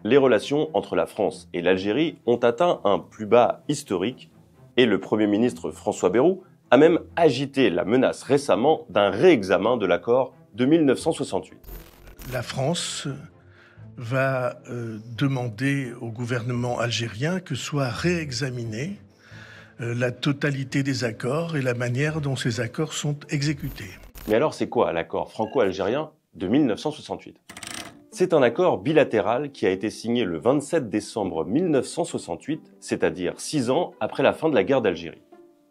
les relations entre la France et l'Algérie ont atteint un plus bas historique et le Premier ministre François Bayrou a même agité la menace récemment d'un réexamen de l'accord de 1968. La France va demander au gouvernement algérien que soit réexaminée la totalité des accords et la manière dont ces accords sont exécutés. Mais alors c'est quoi l'accord franco-algérien de 1968 ? C'est un accord bilatéral qui a été signé le 27 décembre 1968, c'est-à-dire 6 ans après la fin de la guerre d'Algérie.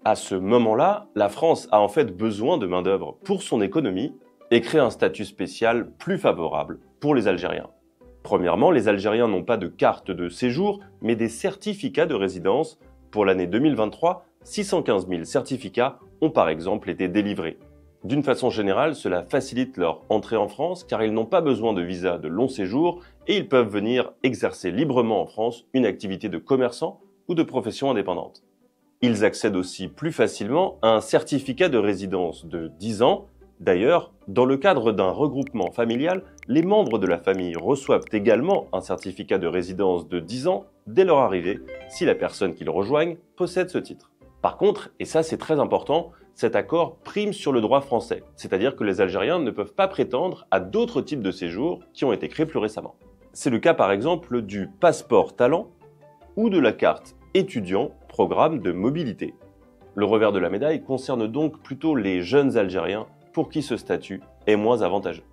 À ce moment-là, la France a en fait besoin de main-d'œuvre pour son économie et crée un statut spécial plus favorable pour les Algériens. Premièrement, les Algériens n'ont pas de carte de séjour, mais des certificats de résidence. Pour l'année 2023, 615 000 certificats ont par exemple été délivrés. D'une façon générale, cela facilite leur entrée en France car ils n'ont pas besoin de visa de long séjour et ils peuvent venir exercer librement en France une activité de commerçant ou de profession indépendante. Ils accèdent aussi plus facilement à un certificat de résidence de 10 ans. D'ailleurs, dans le cadre d'un regroupement familial, les membres de la famille reçoivent également un certificat de résidence de 10 ans dès leur arrivée, si la personne qu'ils rejoignent possède ce titre. Par contre, et ça c'est très important, cet accord prime sur le droit français, c'est-à-dire que les Algériens ne peuvent pas prétendre à d'autres types de séjours qui ont été créés plus récemment. C'est le cas par exemple du passeport talent ou de la carte étudiant programme de mobilité. Le revers de la médaille concerne donc plutôt les jeunes Algériens pour qui ce statut est moins avantageux.